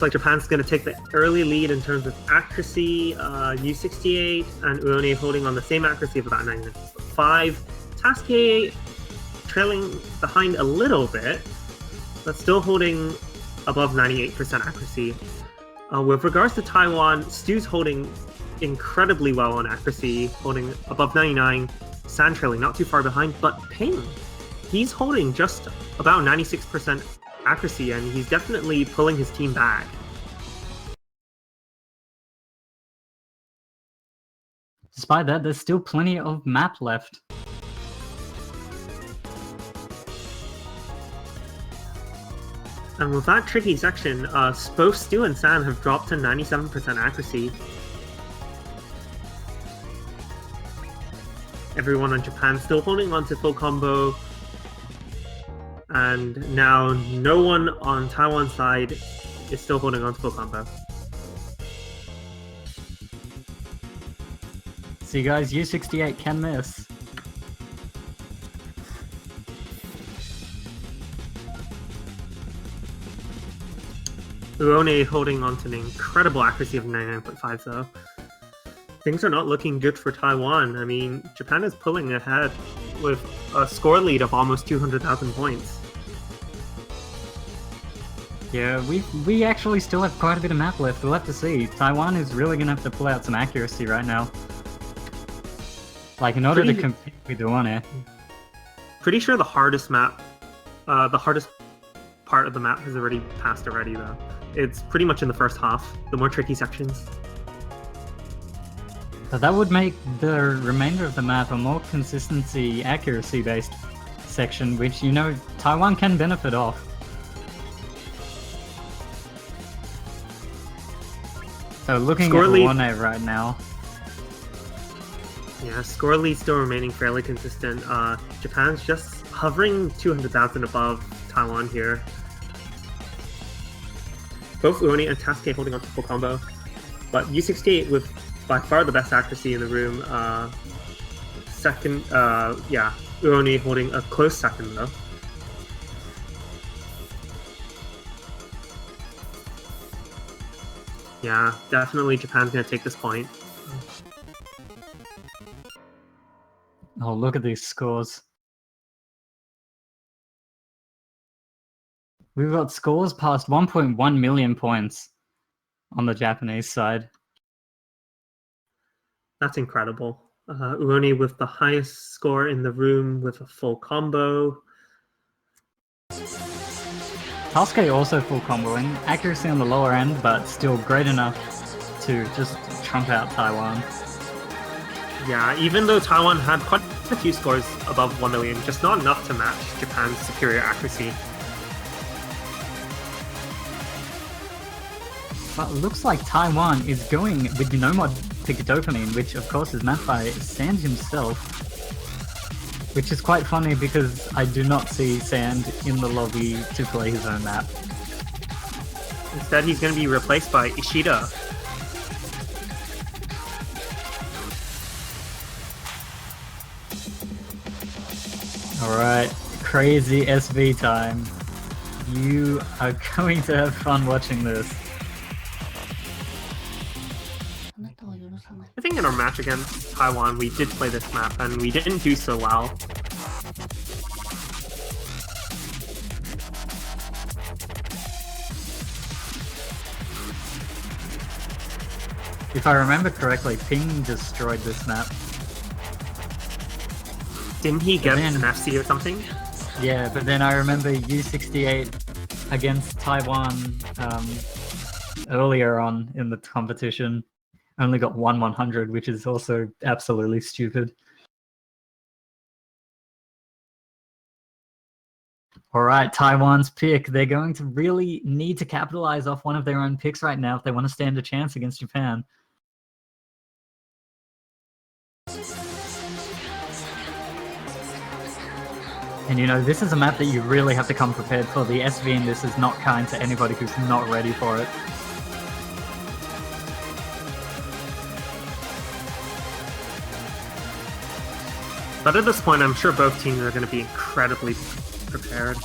like Japan's going to take the early lead in terms of accuracy. U68 and Uone holding on the same accuracy of about 99.5. Taske trailing behind a little bit, but still holding above 98% accuracy. With regards to Taiwan, Stu's holding incredibly well on accuracy, holding above 99. San trailing not too far behind, but Ping, he's holding just about 96% accuracy, and he's definitely pulling his team back. Despite that, there's still plenty of map left. And with that tricky section, both Stu and San have dropped to 97% accuracy. Everyone on Japan still holding on to full combo. And now no one on Taiwan's side is still holding on to full combo. See guys, U68 can miss. Uone holding on to an incredible accuracy of 99.5 though. Things are not looking good for Taiwan. I mean, Japan is pulling ahead with a score lead of almost 200,000 points. Yeah, we actually still have quite a bit of map left. We'll have to see. Taiwan is really going to have to pull out some accuracy right now. Like, in order to compete with Uone. Pretty sure the hardest map, the hardest part of the map has already passed already though. It's pretty much in the first half, the more tricky sections. So that would make the remainder of the map a more consistency, accuracy-based section, which, you know, Taiwan can benefit off. So looking at Uone right now. Yeah, score lead still remaining fairly consistent. Japan's just hovering 200,000 above Taiwan here. Both Uone and Taske holding on to full combo, but U68 with by far the best accuracy in the room. Second, yeah, Uone holding a close second though. Yeah, definitely Japan's gonna take this point. Oh, look at these scores. We've got scores past 1.1 million points on the Japanese side. That's incredible. Uone with the highest score in the room with a full combo. Taske also full comboing. Accuracy on the lower end, but still great enough to just trump out Taiwan. Yeah, even though Taiwan had quite a few scores above 1 million, just not enough to match Japan's superior accuracy. But it looks like Taiwan is going with no mod pick dopamine, which of course is mapped by Sand himself. Which is quite funny because I do not see Sand in the lobby to play his own map. Instead, he's going to be replaced by Ishida. Alright, crazy SV time. You are going to have fun watching this. I think in our match against Taiwan, we did play this map, and we didn't do so well. If I remember correctly, Ping destroyed this map. Didn't he get an FC or something? Yeah, but then I remember U68 against Taiwan earlier on in the competition only got 1/100, which is also absolutely stupid. Alright, Taiwan's pick. They're going to really need to capitalize off one of their own picks right now if they want to stand a chance against Japan. And you know, this is a map that you really have to come prepared for. The SV in this is not kind to anybody who's not ready for it. But at this point, I'm sure both teams are going to be incredibly prepared.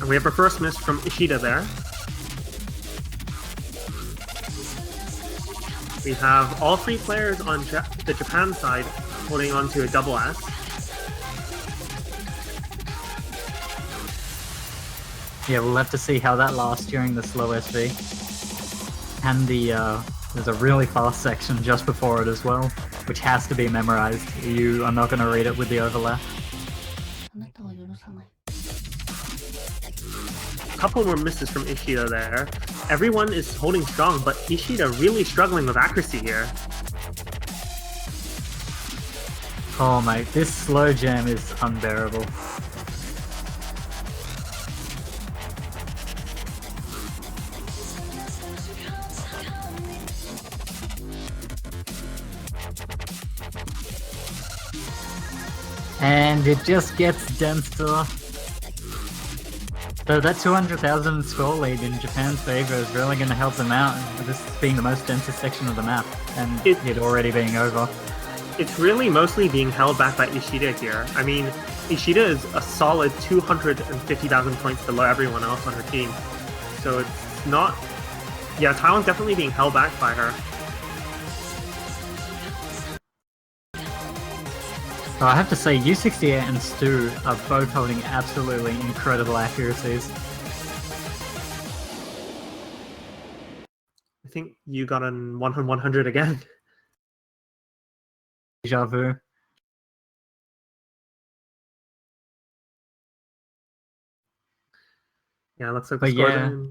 And we have our first miss from Ishida there. We have all three players on the Japan side holding on to a double S. Yeah, we'll have to see how that lasts during the slow SV. And there's a really fast section just before it as well, which has to be memorized. You are not going to read it with the overlap. A couple more misses from Ishida there. Everyone is holding strong, but Ishida really struggling with accuracy here. Oh mate, this slow jam is unbearable. And it just gets denser. So that 200,000 score lead in Japan's favor is really going to help them out, this being the most densest section of the map, and it already being over. It's really mostly being held back by Ishida here. I mean, Ishida is a solid 250,000 points below everyone else on her team. So it's not... Yeah, Taiwan's definitely being held back by her. So I have to say, U68 and Stu are both holding absolutely incredible accuracies. I think you got an 100 again. Deja vu. Yeah, looks like But the scores yeah, are...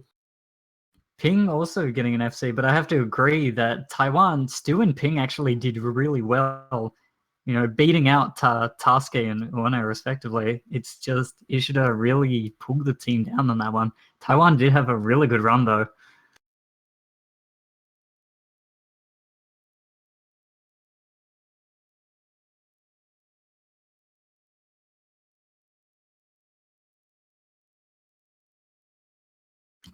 Ping also getting an FC, but I have to agree that Taiwan, Stu and Ping actually did really well. You know, beating out Taske and Uone respectively. It's just Ishida really pulled the team down on that one. Taiwan did have a really good run though.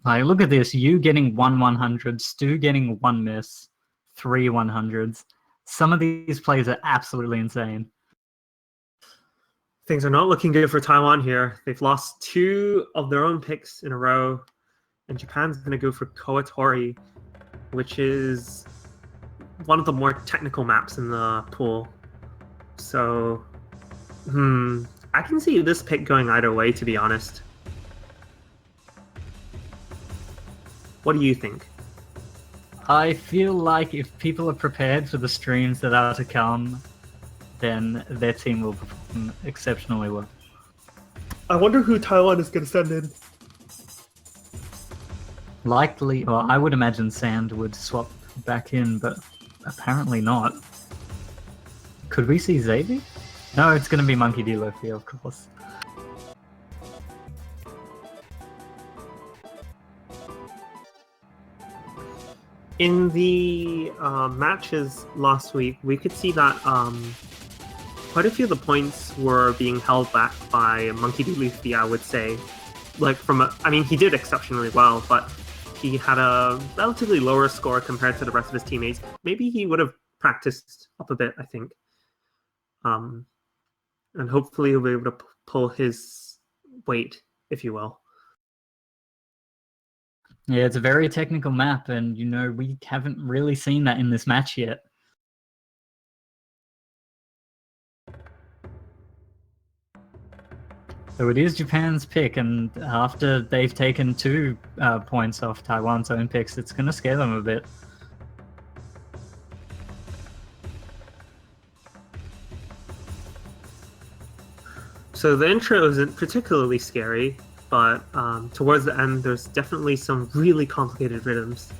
Like, look at this, you getting 100, Stu getting 1 miss, 3 100s. Some of these plays are absolutely insane. Things are not looking good for Taiwan here. They've lost 2 of their own picks in a row, and Japan's going to go for Koatori, which is one of the more technical maps in the pool. So, I can see this pick going either way, to be honest. What do you think? I feel like if people are prepared for the streams that are to come, then their team will perform exceptionally well. I wonder who Taiwan is going to send in. Likely, well, I would imagine Sand would swap back in, but apparently not. Could we see Xavier? No, it's going to be Monkey D. Luffy, of course. In the matches last week, we could see that quite a few of the points were being held back by Monkey D. Luffy, I would say. Like I mean, he did exceptionally well, but he had a relatively lower score compared to the rest of his teammates. Maybe he would have practiced up a bit, I think. And hopefully he'll be able to pull his weight, if you will. Yeah, it's a very technical map, and, you know, we haven't really seen that in this match yet. So it is Japan's pick, and after they've taken 2 points off Taiwan's own picks, it's going to scare them a bit. So the intro isn't particularly scary, but towards the end, there's definitely some really complicated rhythms.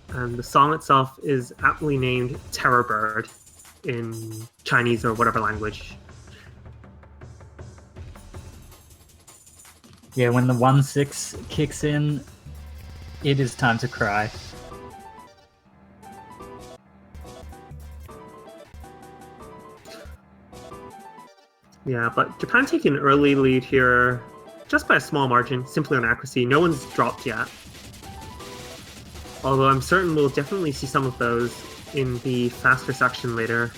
And the song itself is aptly named Terror Bird in Chinese or whatever language. Yeah, when the 1-6 kicks in, it is time to cry. Yeah, but Japan taking an early lead here just by a small margin, simply on accuracy. No one's dropped yet. Although I'm certain we'll definitely see some of those in the faster section later.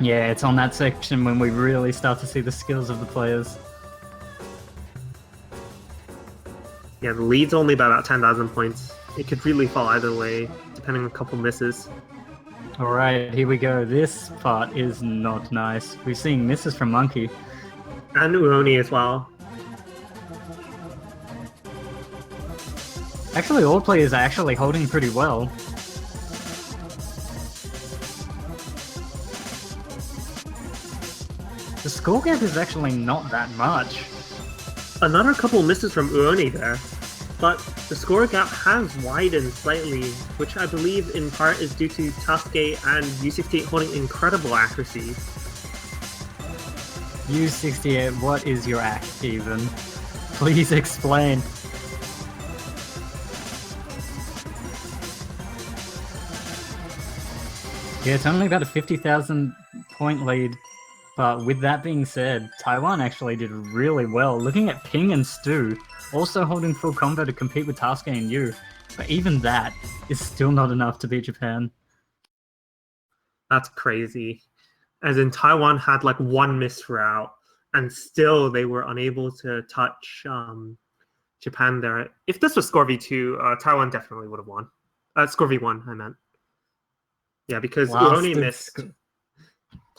Yeah, it's on that section when we really start to see the skills of the players. Yeah, the lead's only by about 10,000 points. It could really fall either way, depending on a couple misses. Alright, here we go. This part is not nice. We're seeing misses from Monkey. And Uoni as well. Actually, all players are actually holding pretty well. The score gap is actually not that much. Another couple misses from Uoni there, but the score gap has widened slightly, which I believe in part is due to Tasuke and U68 holding incredible accuracy. U68, what is your act even? Please explain. Yeah, it's only about a 50,000 point lead. But with that being said, Taiwan actually did really well. Looking at Ping and Stu, also holding full combo to compete with Tasuke and Yu. But even that is still not enough to beat Japan. That's crazy. As in, Taiwan had like one miss throughout, and still they were unable to touch Japan there. If this was score v2, Taiwan definitely would have won. Score v1, I meant. Yeah, because Uoni missed.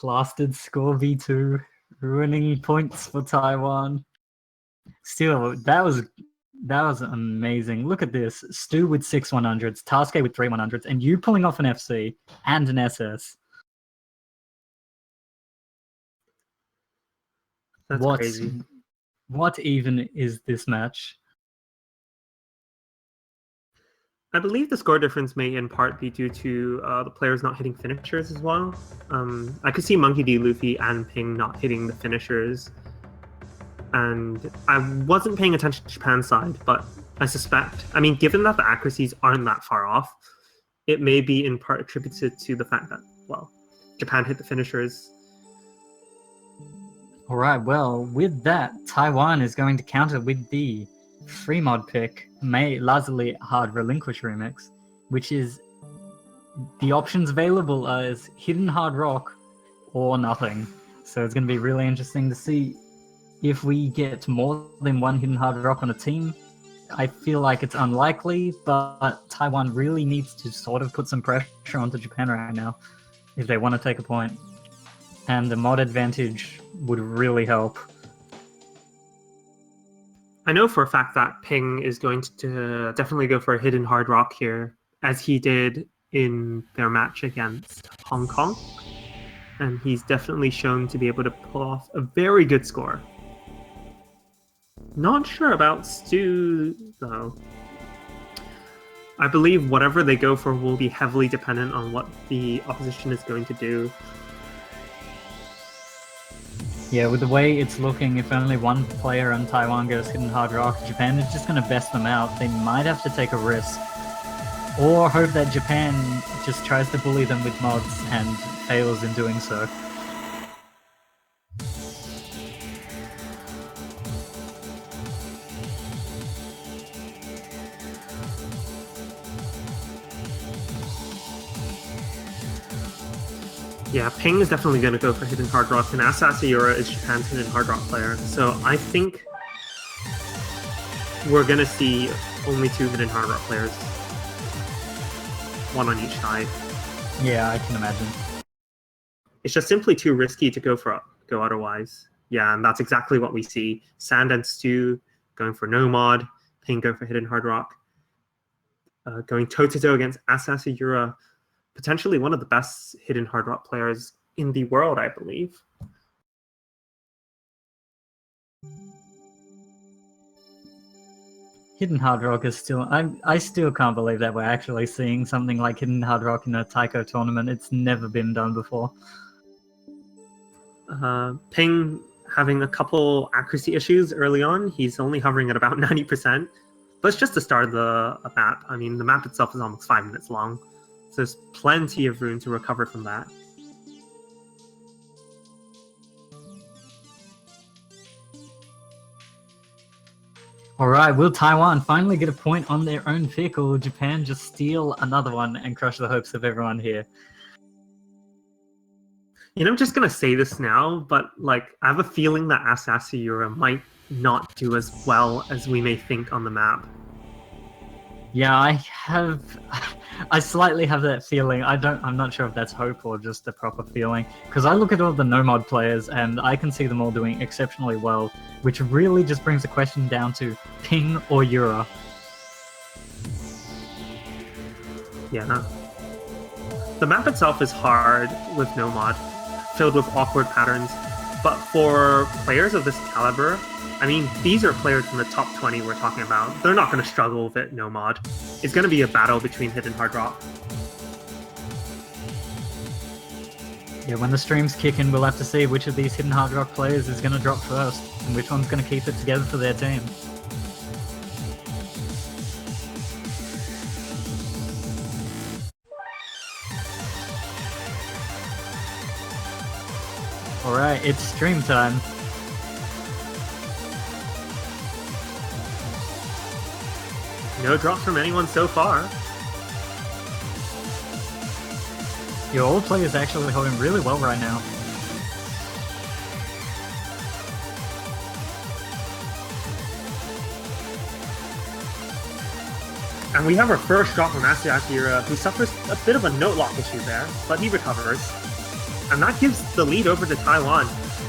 Blasted score v2, ruining points for Taiwan. Still, that was amazing. Look at this. Stu with 6 100s, Tasuke with 3 100s, and you pulling off an FC and an SS. That's crazy. What even is this match? I believe the score difference may in part be due to the players not hitting finishers as well. I could see Monkey D, Luffy, and Ping not hitting the finishers. And I wasn't paying attention to Japan's side, but I suspect, I mean, given that the accuracies aren't that far off, it may be in part attributed to the fact that, well, Japan hit the finishers. Alright, well, with that, Taiwan is going to counter with the free mod pick, May Lazuli Hard Relinquish Remix, which is the options available as Hidden Hard Rock or nothing. So it's going to be really interesting to see if we get more than one Hidden Hard Rock on a team. I feel like it's unlikely, but Taiwan really needs to sort of put some pressure onto Japan right now if they want to take a point. And the mod advantage would really help. I know for a fact that Ping is going to definitely go for a hidden hard rock here, as he did in their match against Hong Kong. And he's definitely shown to be able to pull off a very good score. Not sure about Stu, though. I believe whatever they go for will be heavily dependent on what the opposition is going to do. Yeah, with the way it's looking, if only one player on Taiwan goes Hidden Hard Rock, Japan is just going to best them out. They might have to take a risk. Or hope that Japan just tries to bully them with mods and fails in doing so. Yeah, Ping is definitely going to go for Hidden Hard Rock, and Asasayura is Japan's Hidden Hard Rock player. So I think we're going to see only 2 Hidden Hard Rock players. One on each side. Yeah, I can imagine. It's just simply too risky to go otherwise. Yeah, and that's exactly what we see. Sand and Stu going for no mod, Ping going for Hidden Hard Rock. Going toe-to-toe against Asasayura, potentially one of the best Hidden Hard Rock players in the world, I believe. Hidden Hard Rock is still... I still can't believe that we're actually seeing something like Hidden Hard Rock in a taiko tournament. It's never been done before. Ping having a couple accuracy issues early on. He's only hovering at about 90%. But it's just the start of the map. I mean, the map itself is almost 5 minutes long. So there's plenty of room to recover from that. Alright, will Taiwan finally get a point on their own pick, or will Japan just steal another one and crush the hopes of everyone here? I'm just gonna say this now, but like I have a feeling that Asasura might not do as well as we may think on the map. Yeah, I have. I slightly have that feeling. I'm not sure if that's hope or just a proper feeling. Because I look at all the no mod players and I can see them all doing exceptionally well, which really just brings the question down to Ping or Yura. Yeah. The map itself is hard with no mod, filled with awkward patterns. But for players of this caliber, I mean, these are players in the top 20 we're talking about. They're not going to struggle with it, no mod. It's going to be a battle between hidden hard rock. Yeah, when the streams kick in, we'll have to see which of these hidden hard rock players is going to drop first, and which one's going to keep it together for their team. Alright, it's stream time. No drops from anyone so far. Your old players actually holding really well right now. And we have our first drop from Asasura, who suffers a bit of a note lock issue there, but he recovers. And that gives the lead over to Taiwan.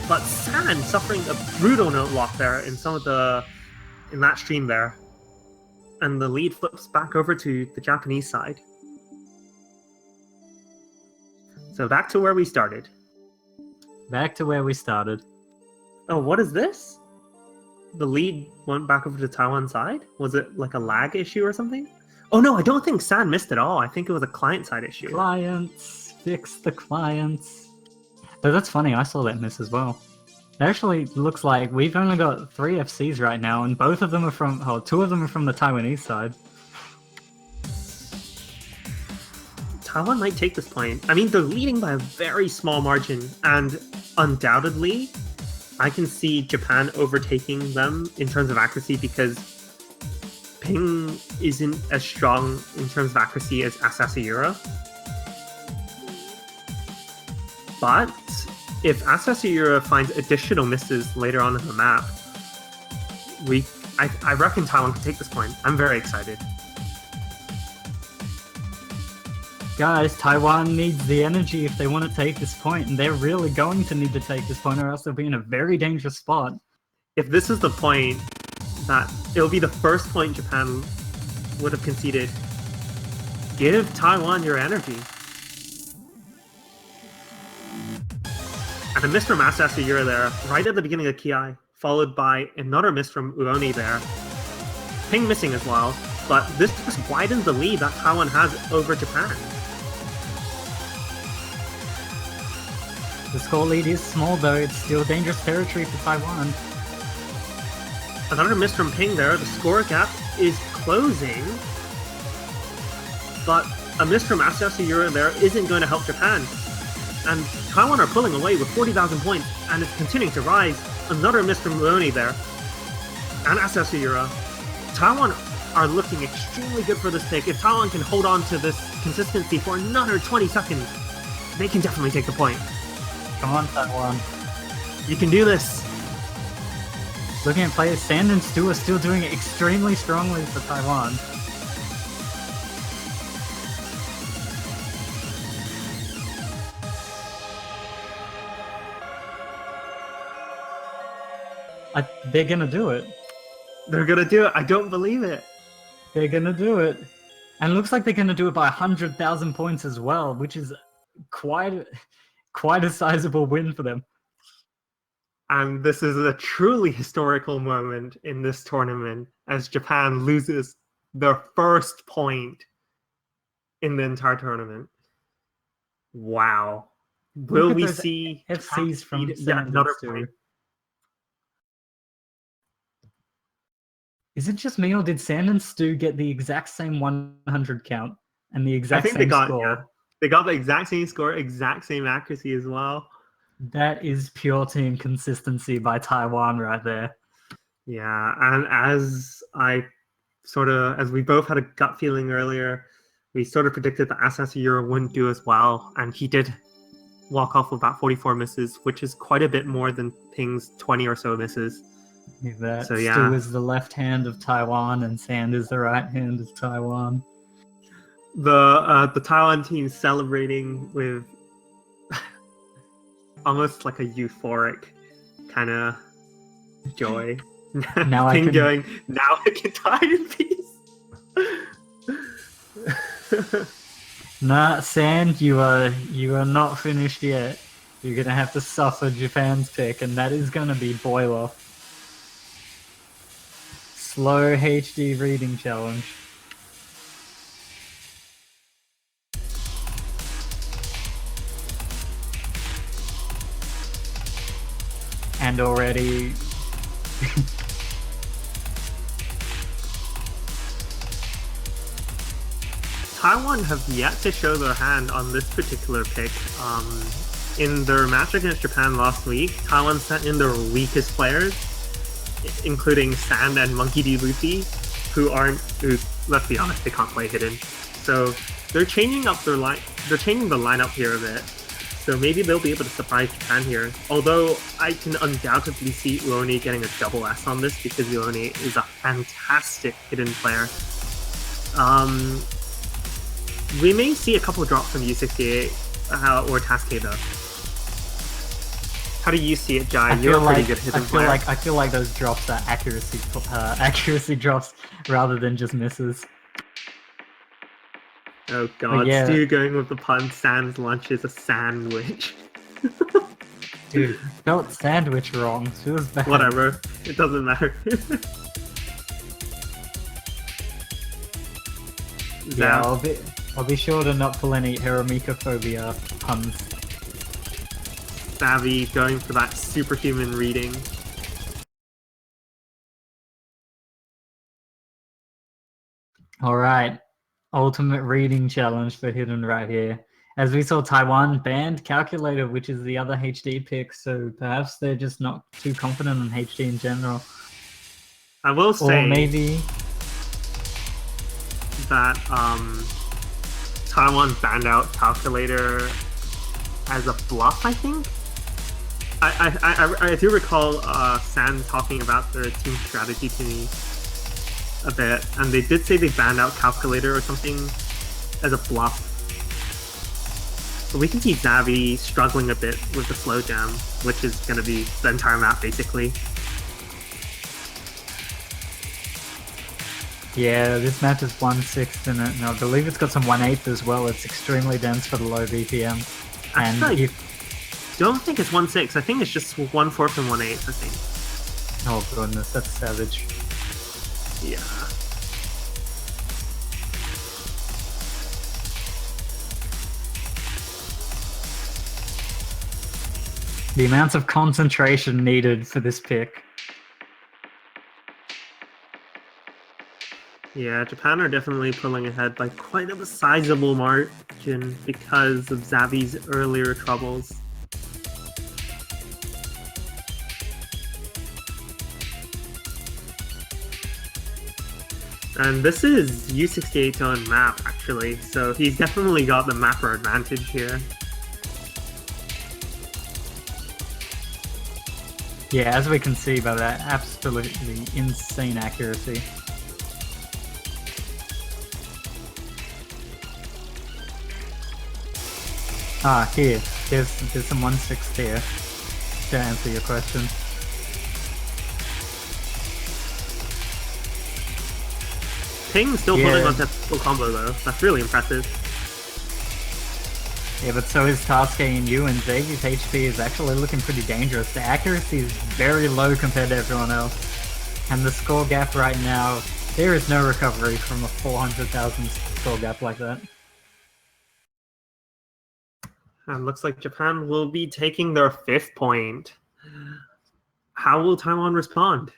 But San suffering a brutal note lock there in that stream there. And the lead flips back over to the Japanese side. So back to where we started. Back to where we started. Oh, what is this? The lead went back over to Taiwan side? Was it like a lag issue or something? Oh no, I don't think San missed at all. I think it was a client side issue. Clients, fix the clients. But that's funny, I saw that miss as well. It actually looks like we've only got 3 FCs right now, and both of them are from, 2 of them are from the Taiwanese side. Taiwan might take this point. I mean, they're leading by a very small margin, and undoubtedly, I can see Japan overtaking them in terms of accuracy because Ping isn't as strong in terms of accuracy as Asasura. But if Asasura finds additional misses later on in the map, I reckon Taiwan can take this point. I'm very excited. Guys, Taiwan needs the energy if they want to take this point, and they're really going to need to take this point, or else they'll be in a very dangerous spot. If this is the point, that it'll be the first point Japan would have conceded. Give Taiwan your energy. And a miss from Asasura there, right at the beginning of Ki, followed by another miss from Uoni there. Ping missing as well, but this just widens the lead that Taiwan has over Japan. The score lead is small though, it's still dangerous territory for Taiwan. Another miss from Ping there, the score gap is closing, but a miss from Asasura there isn't going to help Japan. And Taiwan are pulling away with 40,000 points, and it's continuing to rise. Another miss from Uoni there, and Asasura. Taiwan are looking extremely good for this pick. If Taiwan can hold on to this consistency for another 20 seconds, they can definitely take the point. Come on, Taiwan. You can do this. Looking at players, Sand and Stu are still doing it extremely strongly for Taiwan. They're gonna do it. They're gonna do it. I don't believe it. They're gonna do it. And it looks like they're gonna do it by 100,000 points as well, which is quite a sizable win for them. And this is a truly historical moment in this tournament as Japan loses their first point in the entire tournament. Wow. Will we see FCs from another point? Is it just me, or did Sand and Stu get the exact same 100 count and the exact same score? Yeah. They got the exact same score, exact same accuracy as well. That is pure team consistency by Taiwan right there. Yeah, and as we both had a gut feeling earlier, we sort of predicted that Asasura wouldn't do as well, and he did. walk off with about 44 misses, which is quite a bit more than Ping's 20 or so misses. That So, yeah. Stu is the left hand of Taiwan, and Sand is the right hand of Taiwan. The Taiwan team celebrating with almost like a euphoric kind of joy. Now I Ping can going, now I can die in peace. Nah, Sand, you are not finished yet. You're gonna have to suffer Japan's pick, and that is gonna be Boiler. Slow HD reading challenge. And already Taiwan have yet to show their hand on this particular pick. In their match against Japan last week, Taiwan sent in their weakest players, including Sand and Monkey D. Luffy, who, let's be honest, they can't play hidden. So they're changing up their line. They're changing the lineup here a bit. So maybe they'll be able to surprise Japan here. Although I can undoubtedly see Uoni getting a double S on this because Uoni is a fantastic hidden player. We may see a couple of drops from U68 or Taske though. How do you see it, Jai? You're a pretty good hidden player. I feel like those drops are accuracy drops rather than just misses. Oh god, yeah. Stu going with the pun, Sand's lunch is a sandwich. Dude, spelled sandwich wrong. Feels bad. Whatever, it doesn't matter. Yeah, I'll be sure to not pull any Heromecophobia puns. Savvy going for that superhuman reading. Alright, ultimate reading challenge for hidden right here. As we saw, Taiwan banned Calculator, which is the other HD pick, so perhaps they're just not too confident in HD in general. I will say... Or maybe... that Taiwan banned out Calculator as a bluff, I think. I do recall San talking about their team strategy to me a bit, and they did say they banned out Calculator or something as a bluff. But we can see Zavi struggling a bit with the slow jam, which is going to be the entire map basically. Yeah, this map is 1/6 in it, and I believe it's got some 1/8 as well. It's extremely dense for the low BPM. And Actually, don't think it's 1/6. I think it's just 1/4 and 1/8, I think. Oh goodness, that's savage. Yeah. The amounts of concentration needed for this pick. Yeah, Japan are definitely pulling ahead by quite a sizable margin because of Zavi's earlier troubles. And this is U68's own map, actually, so he's definitely got the mapper advantage here. Yeah, as we can see by that absolutely insane accuracy. There's some 1/6 there, to answer your question. Ping's still pulling on full combo though, that's really impressive. Yeah, but so is Taske and you, and Xavier's HP is actually looking pretty dangerous. The accuracy is very low compared to everyone else. And the score gap right now, there is no recovery from a 400,000 score gap like that. And looks like Japan will be taking their 5th point. How will Taiwan respond?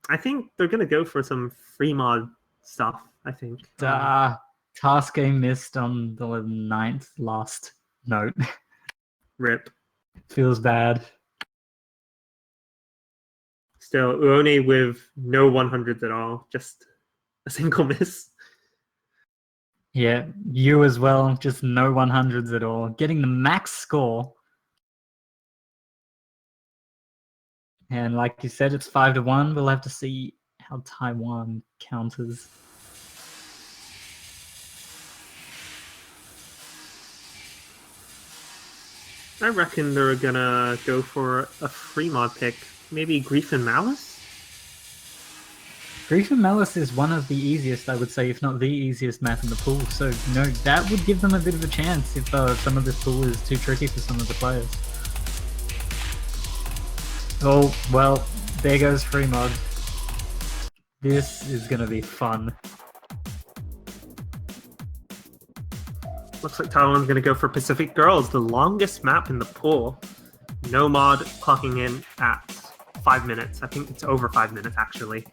I think they're going to go for some free mod stuff, I think. Taske missed on the 9th last note. Rip. Feels bad. Still, Uone with no 100s at all, just a single miss. Yeah, you as well. Just no 100s at all. Getting the max score. And like you said, it's 5-1. We'll have to see how Taiwan counters. I reckon they're gonna go for a free mod pick. Maybe Grief and Malice? Grief and Malice is one of the easiest, I would say, if not the easiest map in the pool. So, that would give them a bit of a chance if some of this pool is too tricky for some of the players. Oh, well, there goes free mod. This is gonna be fun. Looks like Taiwan's gonna go for Pacific Girls, the longest map in the pool. No mod clocking in at 5 minutes. I think it's over 5 minutes, actually.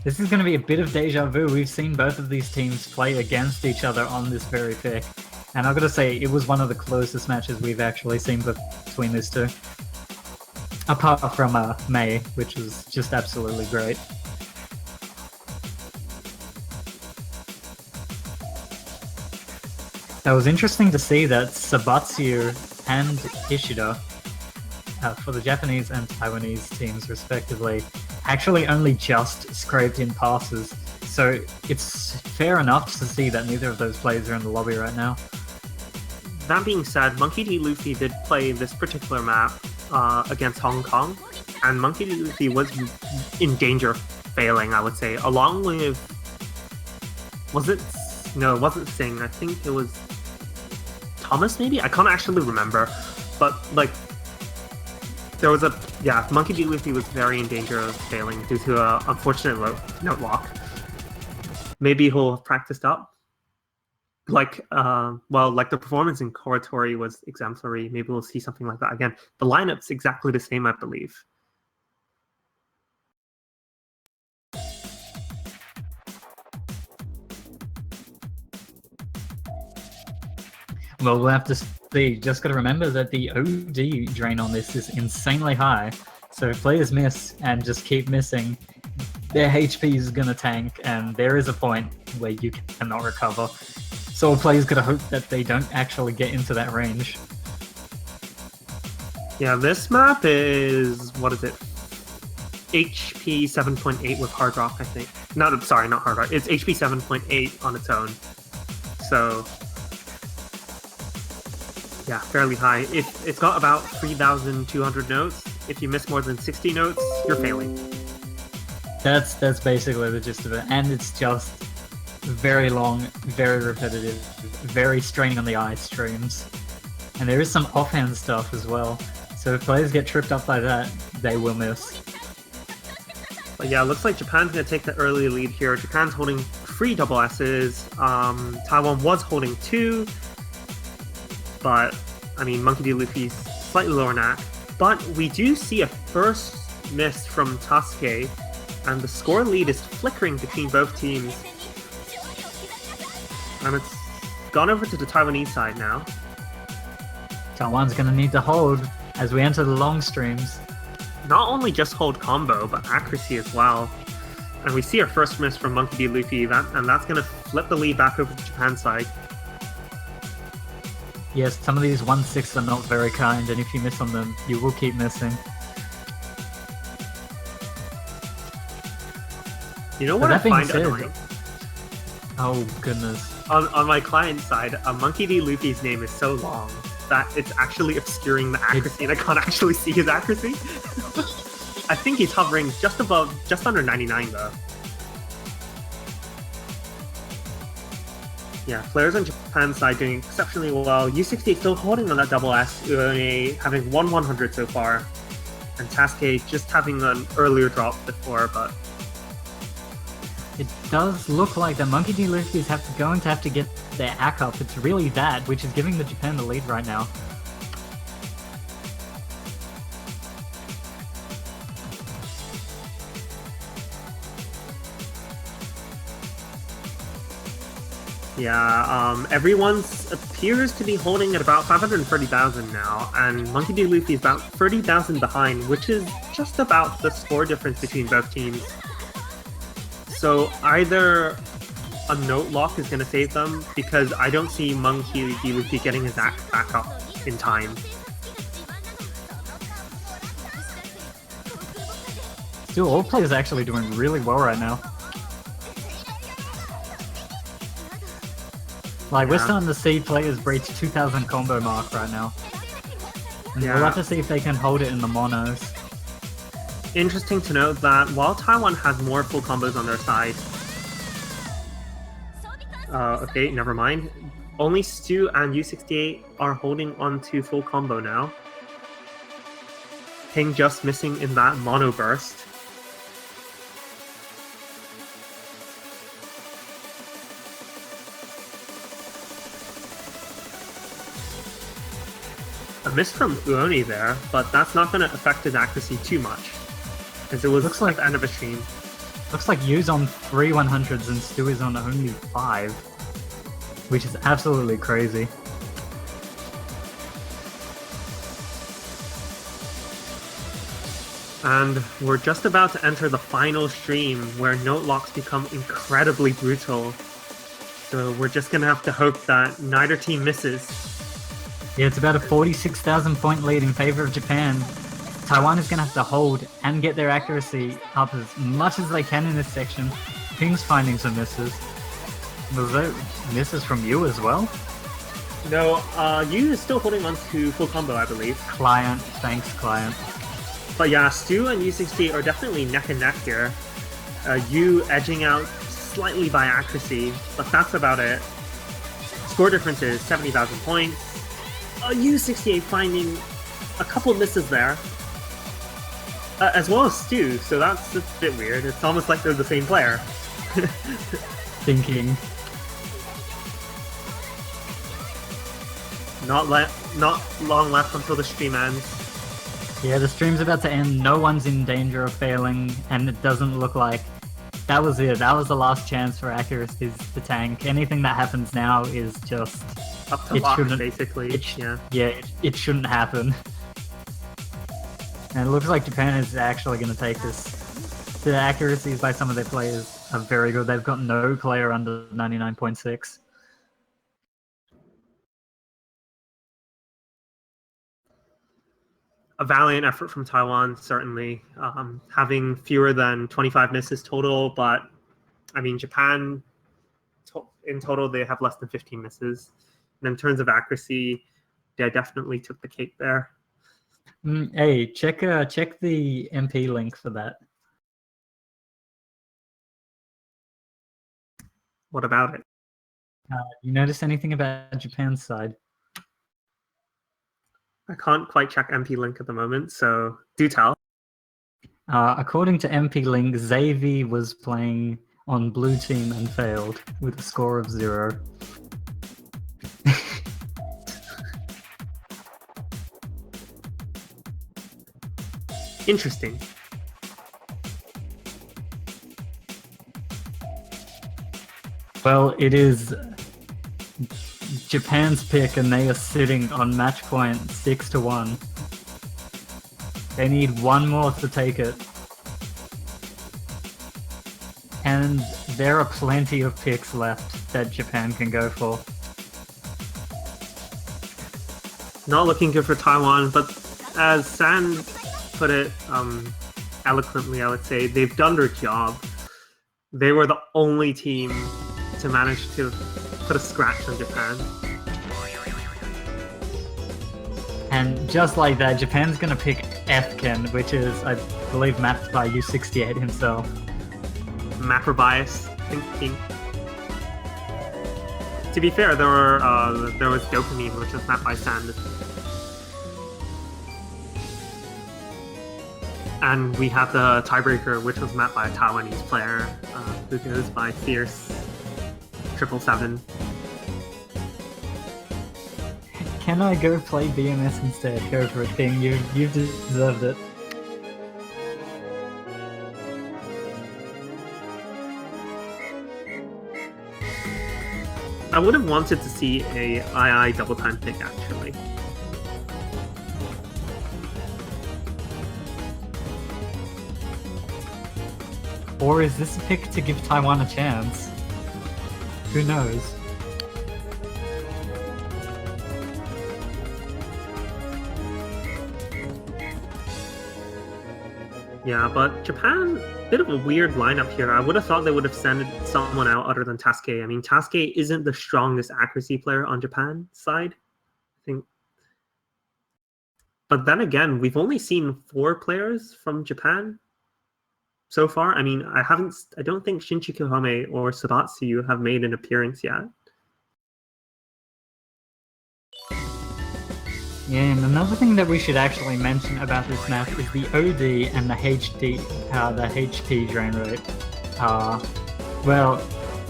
This is going to be a bit of deja vu. We've seen both of these teams play against each other on this very pick. And I've got to say, it was one of the closest matches we've actually seen between these two. Apart from May, which was just absolutely great. That was interesting to see that Sabatsu and Ishida, for the Japanese and Taiwanese teams respectively, actually only just scraped in passes, so it's fair enough to see that neither of those players are in the lobby right now. That being said, Monkey D. Luffy did play this particular map against Hong Kong, and Monkey D. Luffy was in danger of failing, I would say, along with... No, it wasn't Singh. I think it was Thomas, maybe? I can't actually remember, but, like, there was Monkey D. Luffy was very in danger of failing due to an unfortunate note lock. Maybe he'll have practiced up. Like the performance in Koratori was exemplary. Maybe we'll see something like that again. The lineup's exactly the same, I believe. Well, we'll have to see. Just got to remember that the OD drain on this is insanely high. So if players miss and just keep missing, their HP is going to tank, and there is a point where you cannot recover. So all players got to hope that they don't actually get into that range. Yeah, this map is, what is it? HP 7.8 with Hard Rock, I think. Sorry, not Hard Rock. It's HP 7.8 on its own. So... yeah, fairly high. It's got about 3,200 notes. If you miss more than 60 notes, you're failing. That's basically the gist of it. And it's just very long, very repetitive, very straining on the eye streams. And there is some offhand stuff as well. So if players get tripped up by that, they will miss. But yeah, it looks like Japan's going to take the early lead here. Japan's holding 3 double S's. Taiwan was holding 2. But, I mean, Monkey D. Luffy's slightly lower knack. But we do see a first miss from Tasuke, and the score lead is flickering between both teams. And it's gone over to the Taiwanese side now. Taiwan's going to need to hold as we enter the long streams. Not only just hold combo, but accuracy as well. And we see our first miss from Monkey D. Luffy, and that's going to flip the lead back over to Japan's side. Yes, some of these 1-6 are not very kind, and if you miss on them, you will keep missing. You know what I find annoying? Oh, goodness. On my client side, Monkey D. Luffy's name is so long that it's actually obscuring the accuracy, and I can't actually see his accuracy. I think he's hovering just under 99, though. Yeah, players on Japan's side doing exceptionally well. U68 still holding on that double S, Uone having 100 so far, and Tasuke just having an earlier drop before, but... It does look like the Monkey D. Luffy is going to have to get their ack up. It's really that, which is giving the Japan the lead right now. Yeah, everyone appears to be holding at about 530,000 now, and Monkey D. Luffy is about 30,000 behind, which is just about the score difference between both teams. So either a note lock is going to save them, because I don't see Monkey he would be getting his axe back up in time. Still, all players are actually doing really well right now. Like, we're starting to see players breach 2,000 combo mark right now. And we'll have to see if they can hold it in the monos. Interesting to note that while Taiwan has more full combos on their side... okay, never mind. Only Stu and U68 are holding on to full combo now. Ping just missing in that mono burst. A miss from Uoni there, but that's not going to affect his accuracy too much, as it was Looks like at the end of a stream. Looks like Yu's on 3 100s and Stu is on only 5, which is absolutely crazy. And we're just about to enter the final stream, where note locks become incredibly brutal. So we're just going to have to hope that neither team misses. Yeah, it's about a 46,000 point lead in favor of Japan. Taiwan is going to have to hold and get their accuracy up as much as they can in this section. Ping's finding some misses. Was there misses from you as well? No, Yu is still holding on to full combo, I believe. Client, thanks client. But yeah, Stu and U68 are definitely neck and neck here. Yu edging out slightly by accuracy, but that's about it. Score difference is 70,000 points. U68 finding a couple misses there, as well as Stu, so that's a bit weird. It's almost like they're the same player. Thinking. Not long left until the stream ends. Yeah, the stream's about to end, no one's in danger of failing, and it doesn't look like that was it. That was the last chance for accuracies to tank. Anything that happens now is just... Up to lock, basically. It shouldn't happen. And it looks like Japan is actually going to take this. The accuracies by some of their players are very good. They've got no player under 99.6. A valiant effort from Taiwan, certainly. Having fewer than 25 misses total, but I mean, Japan, in total, they have less than 15 misses. And in terms of accuracy, they definitely took the cake there. Hey, check the MP link for that. What about it? You notice anything about Japan's side? I can't quite check MP link at the moment, so do tell. According to MP link, Xavi was playing on blue team and failed with a score of 0. Interesting. Well, it is Japan's pick, and they are sitting on match point 6-1. They need one more to take it. And there are plenty of picks left that Japan can go for. Not looking good for Taiwan, but as San put it eloquently, I would say, they've done their job. They were the only team to manage to put a scratch on Japan. And just like that, Japan's going to pick Fken, which is, I believe, mapped by U68 himself. Mapper bias, thinking. To be fair, there was Dopamine, which was mapped by Sand. And we have the tiebreaker, which was mapped by a Taiwanese player, who goes by Fierce 777. Can I go play BMS instead? Go for it, King. You've deserved it. I would have wanted to see a II double time pick, actually. Or is this a pick to give Taiwan a chance? Who knows? Yeah, but Japan, bit of a weird lineup here. I would have thought they would have sent someone out other than Tasuke. I mean, Tasuke isn't the strongest accuracy player on Japan's side, I think. But then again, we've only seen 4 players from Japan so far. I mean, I don't think Shinji Kohame or Sabatsu have made an appearance yet. Yeah, and another thing that we should actually mention about this map is the OD and the HP drain rate. Well,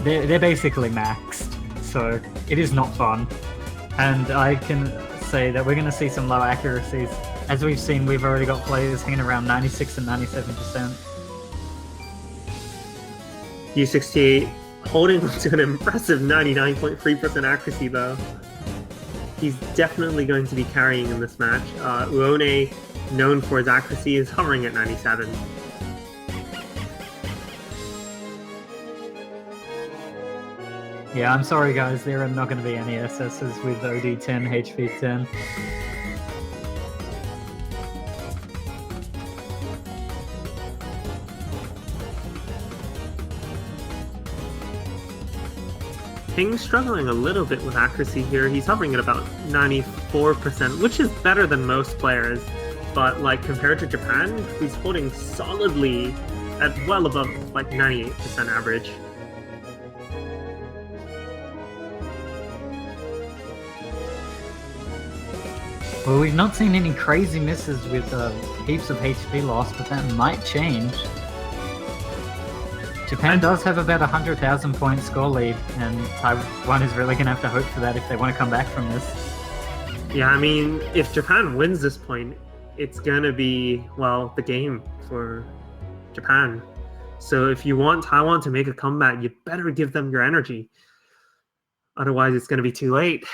they're basically maxed, so it is not fun. And I can say that we're going to see some low accuracies. As we've seen, we've already got players hanging around 96 and 97%. U68 holding on to an impressive 99.3% accuracy though. He's definitely going to be carrying in this match. Uone, known for his accuracy, is hovering at 97. Yeah, I'm sorry guys, there are not going to be any SSs with OD 10, HP 10. Ping's struggling a little bit with accuracy here. He's hovering at about 94%, which is better than most players. But like compared to Japan, he's holding solidly at well above like 98% average. Well, we've not seen any crazy misses with heaps of HP loss, but that might change. Japan does have about 100,000 point score lead, and Taiwan is really going to have to hope for that if they want to come back from this. Yeah, I mean, if Japan wins this point, it's going to be, well, the game for Japan. So if you want Taiwan to make a comeback, you better give them your energy. Otherwise, it's going to be too late.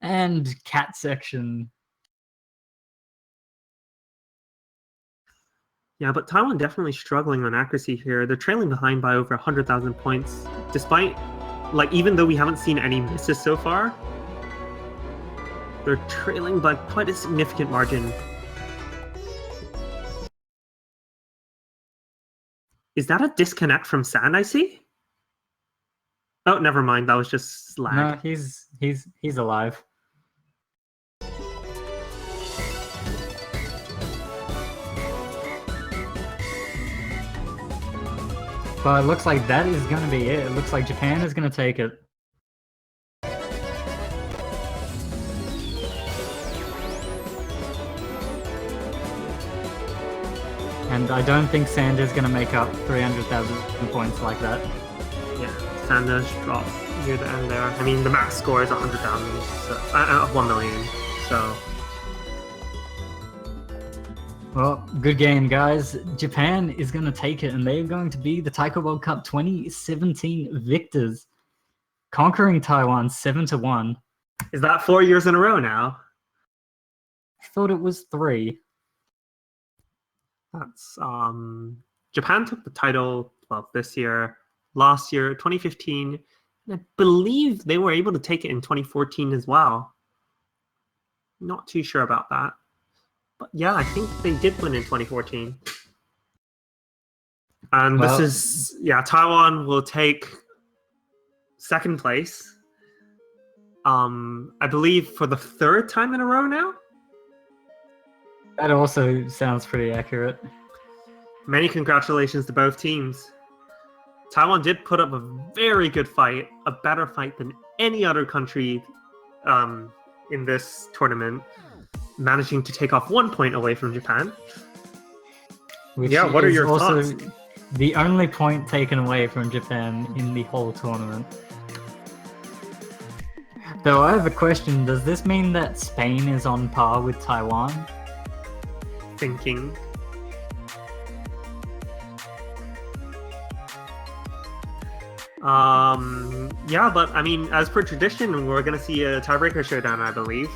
And cat section. Yeah, but Taiwan definitely struggling on accuracy here. They're trailing behind by over 100,000 points, despite, like, even though we haven't seen any misses so far, they're trailing by quite a significant margin. Is that a disconnect from Sand I see? Oh, never mind. That was just lag. No, he's alive. But it looks like that is going to be it. It looks like Japan is going to take it. And I don't think Sander's going to make up 300,000 points like that. Yeah, Sanders dropped near the end there. I mean, the max score is 100,000, so, 1 million, so... Well, good game, guys. Japan is going to take it, and they're going to be the Taiko World Cup 2017 victors, conquering Taiwan 7-1. Is that 4 years in a row now? I thought it was 3. That's Japan took the title, well, this year, last year, 2015, and I believe they were able to take it in 2014 as well. Not too sure about that. But yeah, I think they did win in 2014. And well, this is, yeah, Taiwan will take 2nd place. I believe for the 3rd time in a row now. That also sounds pretty accurate. Many congratulations to both teams. Taiwan did put up a very good fight, a better fight than any other country in this tournament, managing to take off 1 point away from Japan. Which yeah, what are your thoughts? The only point taken away from Japan in the whole tournament. Though I have a question, does this mean that Spain is on par with Taiwan? Thinking. Yeah, but I mean, as per tradition, we're going to see a tiebreaker showdown, I believe.